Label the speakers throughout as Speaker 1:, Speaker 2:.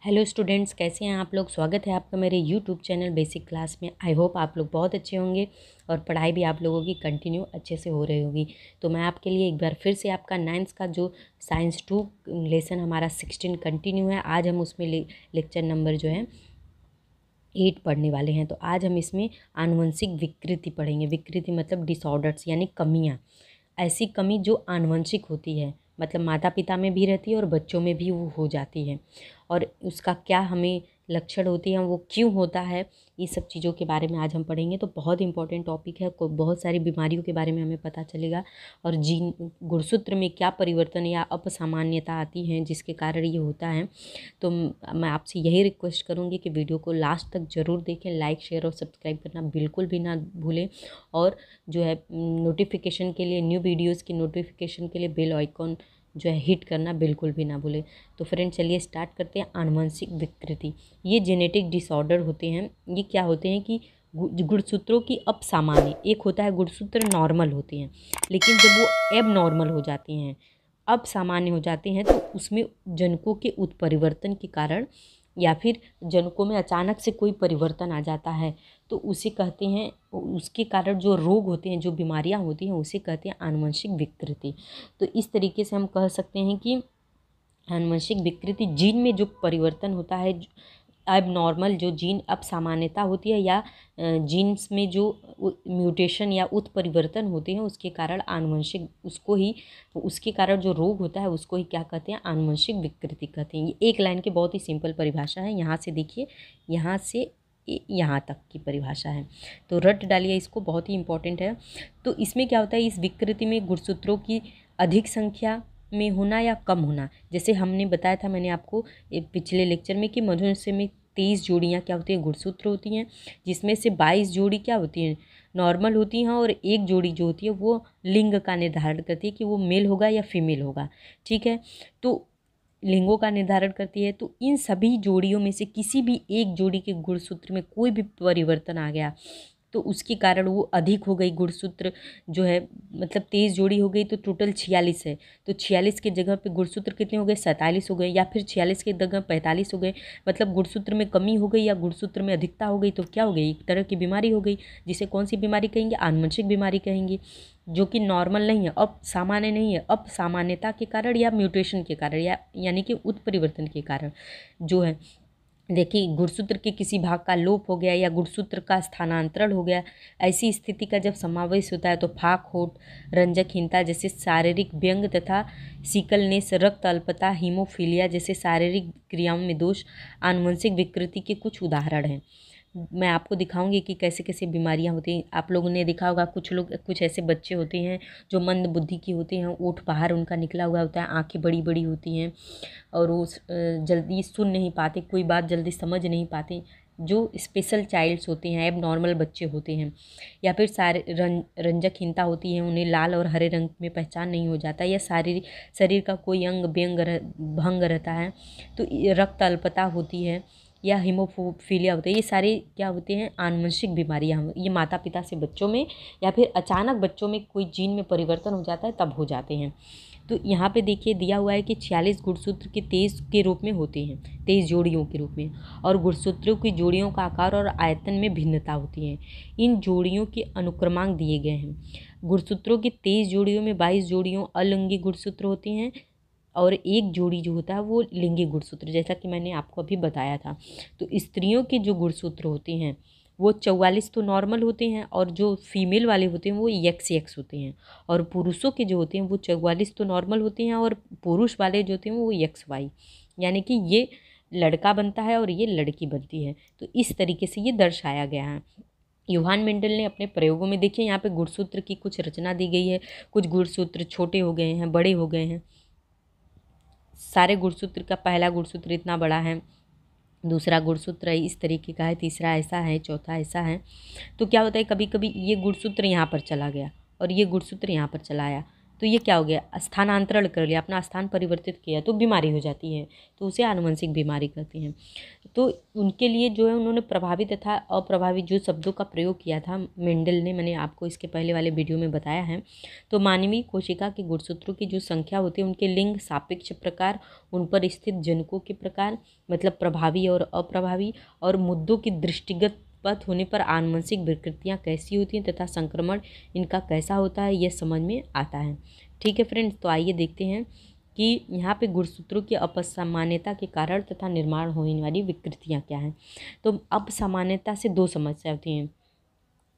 Speaker 1: Hello students, कैसे हैं आप लोग। स्वागत है आपका मेरे यूट्यूब चैनल बेसिक क्लास में। आई होप आप लोग बहुत अच्छे होंगे और पढ़ाई भी आप लोगों की कंटिन्यू अच्छे से हो रही होगी। तो मैं आपके लिए एक बार फिर से आपका 9th का जो साइंस 2 लेसन हमारा 16 कंटिन्यू है। आज हम उसमें लेक्चर नंबर जो है 8 पढ़ने वाले हैं। तो आज हम इसमें आनुवंशिक विकृति पढ़ेंगे। विकृति मतलब डिसऑर्डर्स यानी कमियाँ, ऐसी कमी जो आनुवंशिक होती है, मतलब माता पिता में भी रहती है और बच्चों में भी वो हो जाती है, और उसका क्या हमें लक्षण होती है, वो क्यों होता है, ये सब चीज़ों के बारे में आज हम पढ़ेंगे। तो बहुत इंपॉर्टेंट टॉपिक है। बहुत सारी बीमारियों के बारे में हमें पता चलेगा, और जीन गुणसूत्र में क्या परिवर्तन या अपसामान्यता आती हैं जिसके कारण ये होता है। तो मैं आपसे यही रिक्वेस्ट करूँगी कि वीडियो को लास्ट तक ज़रूर देखें। लाइक, शेयर और सब्सक्राइब करना बिल्कुल भी ना भूलें, और जो है नोटिफिकेशन के लिए, न्यू वीडियोज़ की नोटिफिकेशन के लिए बेल आइकॉन जो है हिट करना बिल्कुल भी ना भूलें। तो फ्रेंड चलिए स्टार्ट करते हैं। आनुवंशिक विकृति, ये जेनेटिक डिसऑर्डर होते हैं। ये क्या होते हैं कि गुणसूत्रों की अपसामान्य, एक होता है गुणसूत्र नॉर्मल होते हैं, लेकिन जब वो एब नॉर्मल हो जाते हैं, अब सामान्य हो जाते हैं, तो उसमें जनकों के उत्परिवर्तन के कारण या फिर जनकों में अचानक से कोई परिवर्तन आ जाता है, तो उसे कहते हैं, उसके कारण जो रोग होते हैं, जो बीमारियां होती हैं, उसे कहते हैं आनुवंशिक विकृति। तो इस तरीके से हम कह सकते हैं कि आनुवंशिक विकृति जीन में जो परिवर्तन होता है, अब नॉर्मल जो जीन अब सामान्यता होती है, या जीन्स में जो म्यूटेशन या उत्परिवर्तन होते हैं, उसके कारण आनुवंशिक, उसके कारण जो रोग होता है उसको ही क्या कहते हैं, आनुवंशिक विकृति कहते हैं। ये एक लाइन की बहुत ही सिंपल परिभाषा है। यहाँ से देखिए, यहाँ से यहाँ तक की परिभाषा है, तो रट डालिए इसको, बहुत ही इंपॉर्टेंट है। तो इसमें क्या होता है, इस विकृति में गुणसूत्रों की अधिक संख्या में होना या कम होना, जैसे हमने बताया था, मैंने आपको पिछले लेक्चर में, कि मनुष्य में 23 जोड़ियाँ क्या होती हैं, गुणसूत्र होती हैं, जिसमें से 22 जोड़ी क्या होती हैं, नॉर्मल होती हैं, और एक जोड़ी जो होती है वो लिंग का निर्धारण करती है कि वो मेल होगा या फीमेल होगा। ठीक है, तो लिंगों का निर्धारण करती है। तो इन सभी जोड़ियों में से किसी भी एक जोड़ी के गुणसूत्र में कोई भी परिवर्तन आ गया, तो उसके कारण वो अधिक हो गई, गुणसूत्र जो है, मतलब 23 जोड़ी हो गई तो टोटल 46 है। तो 46 की जगह पे गुणसूत्र कितने हो गए, 47 हो गए, या फिर 46 की जगह 45 हो गए, मतलब गुणसूत्र में कमी हो गई या गुणसूत्र में अधिकता हो गई, तो क्या हो गई, एक तरह की बीमारी हो गई, जिसे कौन सी बीमारी कहेंगे, आनुवंशिक बीमारी कहेंगे, जो कि नॉर्मल नहीं है, अब सामान्य नहीं है, अब सामान्यता के कारण या म्यूटेशन के कारण, या यानी कि उत्परिवर्तन के कारण जो है। देखिए, गुणसूत्र के किसी भाग का लोप हो गया या गुणसूत्र का स्थानांतरण हो गया, ऐसी स्थिति का जब समावेश होता है तो फाक, होठ, रंजकहीनता जैसे शारीरिक व्यंग तथा सिकलनेस, रक्त अल्पता, हीमोफीलिया जैसे शारीरिक क्रियाओं में दोष आनुवंशिक विकृति के कुछ उदाहरण हैं। मैं आपको दिखाऊंगी कि कैसे कैसे बीमारियां होती हैं। आप लोगों ने देखा होगा, कुछ ऐसे बच्चे होते हैं जो मंद बुद्धि के होते हैं, ओठ बाहर उनका निकला हुआ होता है, आंखें बड़ी बड़ी होती हैं, और वो जल्दी सुन नहीं पाते, कोई बात जल्दी समझ नहीं पाते, जो स्पेशल चाइल्ड्स होते हैं, एब नॉर्मल बच्चे होते हैं। या फिर रंजकहीनता होती है, उन्हें लाल और हरे रंग में पहचान नहीं हो जाता, या शरीर का कोई अंग भंग रहता है, तो रक्त अल्पता होती है, या हीमोफीलिया होता है। ये सारे क्या होते हैं, आनुवंशिक बीमारियां। ये माता पिता से बच्चों में, या फिर अचानक बच्चों में कोई जीन में परिवर्तन हो जाता है, तब हो जाते हैं। तो यहाँ पे देखिए दिया हुआ है कि 46 गुणसूत्र के 23 के रूप में होते हैं, 23 जोड़ियों के रूप में, और गुणसूत्रों की जोड़ियों का आकार और आयतन में भिन्नता होती है। इन जोड़ियों के अनुक्रमांक दिए गए हैं। गुणसूत्रों की 23 जोड़ियों में 22 जोड़ियों अलिंगी गुणसूत्र होते हैं, और एक जोड़ी जो होता है वो लिंगी गुणसूत्र, जैसा कि मैंने आपको अभी बताया था। तो स्त्रियों के जो गुणसूत्र होते हैं वो 44 तो नॉर्मल होते हैं, और जो फीमेल वाले होते हैं वो XX होते हैं, और पुरुषों के जो होते हैं वो 44 तो नॉर्मल होते हैं, और पुरुष वाले जो होते हैं वो XY, यानी कि ये लड़का बनता है और ये लड़की बनती है। तो इस तरीके से ये दर्शाया गया है। यूहान मेंडल ने अपने प्रयोगों में, देखिए यहाँ पे गुणसूत्र की कुछ रचना दी गई है, कुछ गुणसूत्र छोटे हो गए हैं, बड़े हो गए हैं। सारे गुणसूत्र का पहला गुणसूत्र इतना बड़ा है, दूसरा गुणसूत्र इस तरीके का है, तीसरा ऐसा है, चौथा ऐसा है। तो क्या होता है, कभी कभी ये गुणसूत्र यहाँ पर चला गया और ये गुणसूत्र यहाँ पर चला आया, तो ये क्या हो गया, स्थानांतरण कर लिया, अपना स्थान परिवर्तित किया, तो बीमारी हो जाती है, तो उसे आनुवंशिक बीमारी कहते हैं। तो उनके लिए जो है उन्होंने प्रभावित तथा अप्रभावित जो शब्दों का प्रयोग किया था मेंडल ने, मैंने आपको इसके पहले वाले वीडियो में बताया है। तो मानवीय कोशिका के गुणसूत्रों की जो संख्या होती है, उनके लिंग, सापेक्ष प्रकार, उन पर स्थित जनकों के प्रकार, मतलब प्रभावी और अप्रभावी, और मुद्दों की दृष्टिगत पथ होने पर आनुवंशिक विकृतियाँ कैसी होती हैं तथा संक्रमण इनका कैसा होता है, यह समझ में आता है। ठीक है फ्रेंड्स, तो आइए देखते हैं कि यहाँ पे गुणसूत्रों की अपसामान्यता के कारण तथा निर्माण होने वाली विकृतियाँ क्या हैं। तो अपसामान्यता से दो समस्या होती हैं।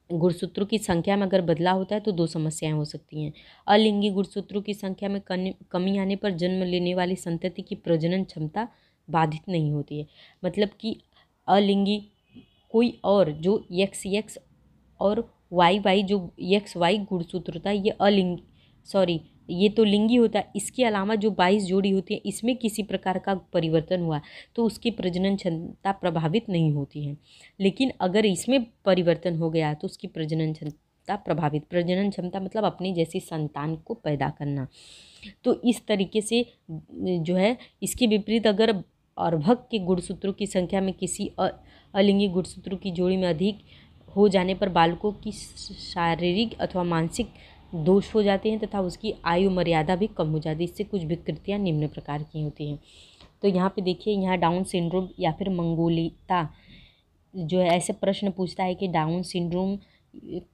Speaker 1: गुणसूत्रों की संख्या में अगर बदलाव होता है तो दो समस्याएं हो सकती हैं। अलिंगी गुणसूत्रों की संख्या में कमी आने पर जन्म लेने वाली संतति की प्रजनन क्षमता बाधित नहीं होती है। मतलब कि अलिंगी कोई और जो XX और YY जो XY गुणसूत्र होता है, ये तो लिंगी होता है। इसके अलावा जो 22 जोड़ी होती है, इसमें किसी प्रकार का परिवर्तन हुआ तो उसकी प्रजनन क्षमता प्रभावित नहीं होती है। लेकिन अगर इसमें परिवर्तन हो गया तो उसकी प्रजनन क्षमता प्रभावित, प्रजनन क्षमता मतलब अपनी जैसी संतान को पैदा करना। तो इस तरीके से जो है, इसके विपरीत अगर अर्भक के गुणसूत्रों की संख्या में किसी अलिंगी गुणसूत्रों की जोड़ी में अधिक हो जाने पर बालकों की शारीरिक अथवा मानसिक दोष हो जाते हैं तथा उसकी आयु मर्यादा भी कम हो जाती है। इससे कुछ विकृतियाँ निम्न प्रकार की होती हैं। तो यहाँ पे देखिए, यहाँ डाउन सिंड्रोम या फिर मंगोलिकता जो है, ऐसे प्रश्न पूछता है कि डाउन सिंड्रोम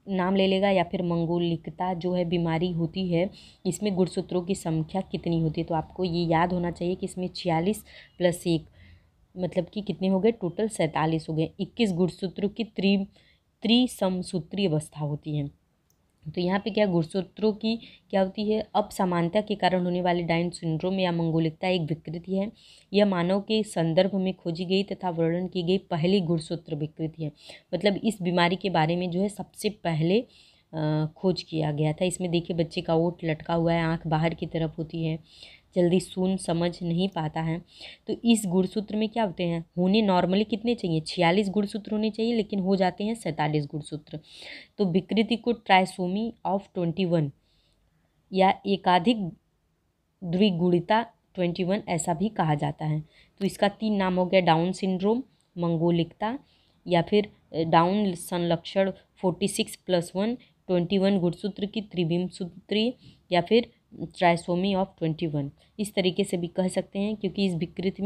Speaker 1: नाम ले लेगा या फिर मंगोलिकता जो है बीमारी होती है, इसमें गुणसूत्रों की संख्या कितनी होती है। तो आपको ये याद होना चाहिए कि इसमें 46 + 1 मतलब कि कितने हो गए, टोटल 47 हो गए। 21 गुणसूत्रों की त्रिसमसूत्री अवस्था होती है। तो यहाँ पे क्या, गुणसूत्रों की क्या होती है, अपसमानता के कारण होने वाली डाउन सिंड्रोम या मंगोलिकता एक विकृति है। यह मानव के संदर्भ में खोजी गई तथा वर्णन की गई पहली गुणसूत्र विकृति है। मतलब इस बीमारी के बारे में जो है सबसे पहले खोज किया गया था। इसमें देखिए, बच्चे का ओठ लटका हुआ है, आँख बाहर की तरफ होती है, जल्दी सुन समझ नहीं पाता है। तो इस गुणसूत्र में क्या होते हैं, होने नॉर्मली कितने चाहिए, 46 गुणसूत्र होने चाहिए, लेकिन हो जाते हैं 47 गुणसूत्र। तो विकृति को ट्राइसोमी ऑफ 21 या एकाधिक द्विगुणिता 21 ऐसा भी कहा जाता है। तो इसका 3 नाम हो गया, डाउन सिंड्रोम, मंगोलिकता, या फिर डाउन संलक्षण 46 + 1 21 गुणसूत्र की त्रिविमसूत्री, या फिर ट्राइसोमी ऑफ 21 इस तरीके से भी कह सकते हैं। क्योंकि इस विकृति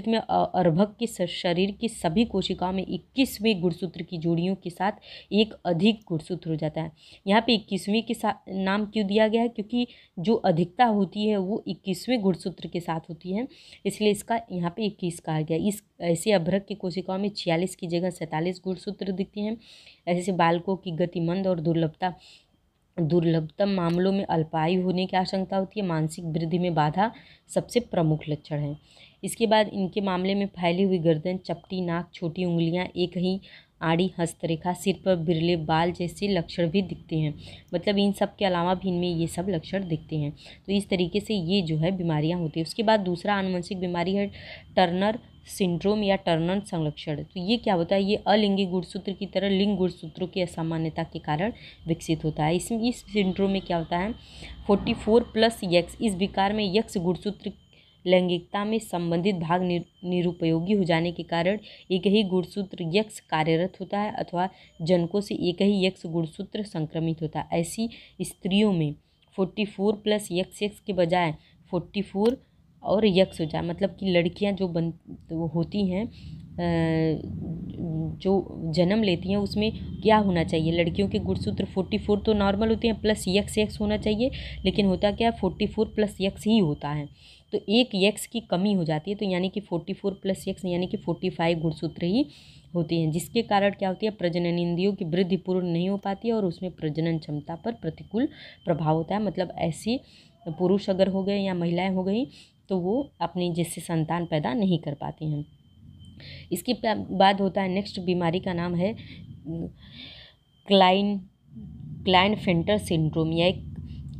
Speaker 1: में अर्भक के शरीर की सभी कोशिकाओं में 21वें गुणसूत्र की जोड़ियों के साथ एक अधिक गुणसूत्र हो जाता है। यहाँ पे 21वें के साथ नाम क्यों दिया गया है, क्योंकि जो अधिकता होती है वो 21वें गुणसूत्र के साथ होती है, इसलिए इसका यहाँ पे 21 कहा गया। इस ऐसे अर्भक की कोशिकाओं में 46 की जगह 47 गुणसूत्र दिखते हैं। ऐसे बालकों की गति मंद और दुर्लभतम मामलों में अल्पायु होने की आशंका होती है। मानसिक वृद्धि में बाधा सबसे प्रमुख लक्षण है। इसके बाद इनके मामले में फैली हुई गर्दन, चपटी नाक, छोटी उंगलियां, एक ही आड़ी हस्तरेखा, सिर पर बिरले बाल जैसे लक्षण भी दिखते हैं। मतलब इन सब के अलावा भी इनमें ये सब लक्षण दिखते हैं। तो इस तरीके से ये जो है बीमारियां होती है। उसके बाद दूसरा आनुवंशिक बीमारी है टर्नर सिंड्रोम या टर्नर संलक्षण। तो ये क्या होता है, ये अलिंगी गुणसूत्र की तरह लिंग गुणसूत्रों की असामान्यता के कारण विकसित होता है। इस सिंड्रोम में क्या होता है, 44 + X, इस विकार में X गुणसूत्र लैंगिकता में संबंधित भाग निरुपयोगी हो जाने के कारण एक ही गुणसूत्र X कार्यरत होता है अथवा जनकों से एक ही X गुणसूत्र संक्रमित होता है। ऐसी स्त्रियों में 44 + XX के बजाय 44 और X हो जाए। मतलब कि लड़कियां जो होती हैं, जो जन्म लेती हैं, उसमें क्या होना चाहिए, लड़कियों के गुणसूत्र 44 तो नॉर्मल होते हैं, प्लस XX होना चाहिए, लेकिन होता क्या है, 44 + X ही होता है। तो एक X की कमी हो जाती है, तो यानी कि 44 + X यानी कि 45 गुणसूत्र ही होते हैं, जिसके कारण क्या होती है, प्रजनन इंद्रियों की वृद्धि पूर्ण नहीं हो पाती है और उसमें प्रजनन क्षमता पर प्रतिकूल प्रभाव होता है। मतलब ऐसे पुरुष अगर हो गए या महिलाएं हो गई तो वो अपनी जैसे संतान पैदा नहीं कर पाती हैं। इसके बाद होता है नेक्स्ट बीमारी का नाम है क्लाइनफेल्टर सिंड्रोम या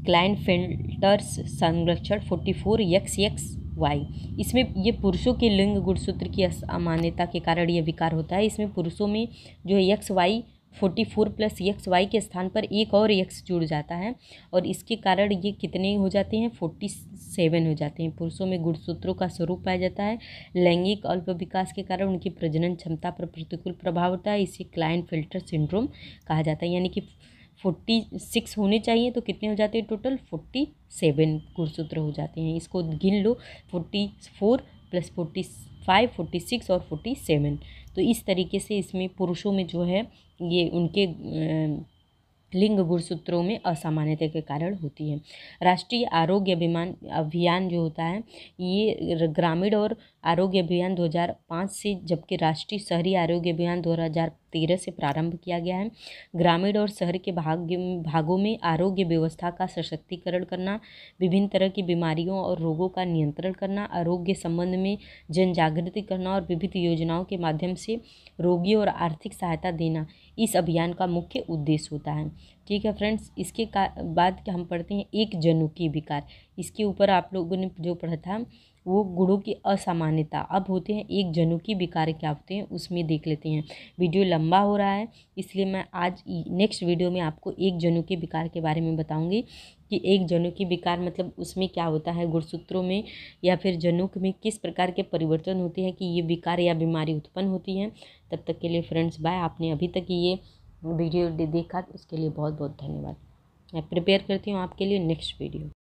Speaker 1: क्लाइनफेल्टर्स संलक्षण 44 XXY। इसमें ये पुरुषों के लिंग गुणसूत्र की असामान्यता के कारण ये विकार होता है। इसमें पुरुषों में जो है XY 44 प्लस एक्स वाई के स्थान पर एक और एक्स जुड़ जाता है और इसके कारण ये कितने हो जाते हैं, 47 हो जाते हैं। पुरुषों में गुणसूत्रों का स्वरूप पाया जाता है। लैंगिक अल्प विकास के कारण उनकी प्रजनन क्षमता पर प्रतिकूल प्रभाव होता है। इसे क्लाइनफेल्टर सिंड्रोम कहा जाता है। यानी कि 46 होने चाहिए तो कितने हो जाते हैं टोटल, 47 गुणसूत्र हो जाते हैं। इसको गिन लो, 44 प्लस 45, 46 और 47। तो इस तरीके से इसमें पुरुषों में जो है ये उनके लिंग गुणसूत्रों में असामान्यता के कारण होती है। राष्ट्रीय आरोग्य अभियान जो होता है ये ग्रामीण और आरोग्य अभियान 2005 से, जबकि राष्ट्रीय शहरी आरोग्य अभियान 2013 से प्रारंभ किया गया है। ग्रामीण और शहर के भागों में आरोग्य व्यवस्था का सशक्तिकरण करना, विभिन्न तरह की बीमारियों और रोगों का नियंत्रण करना, आरोग्य संबंध में जन जागृति करना और विविध योजनाओं के माध्यम से रोगियों और आर्थिक सहायता देना इस अभियान का मुख्य उद्देश्य होता है। ठीक है फ्रेंड्स, इसके बाद हम पढ़ते हैं एक जनुकीय विकार। इसके ऊपर आप लोगों ने जो पढ़ा था वो गुणों की असामान्यता। अब होते हैं एक जनुकीय विकार क्या होते हैं उसमें देख लेते हैं। वीडियो लंबा हो रहा है इसलिए मैं आज नेक्स्ट वीडियो में आपको एक जनुकीय विकार के बारे में बताऊंगी कि एक जनुकीय विकार मतलब उसमें क्या होता है, गुणसूत्रों में या फिर जनुक में किस प्रकार के परिवर्तन होते हैं कि ये विकार या बीमारी उत्पन्न होती है। तब तक के लिए फ्रेंड्स बाय। आपने अभी तक ये वीडियो देखा उसके लिए बहुत बहुत धन्यवाद। मैं प्रिपेयर करती हूँ आपके लिए नेक्स्ट वीडियो।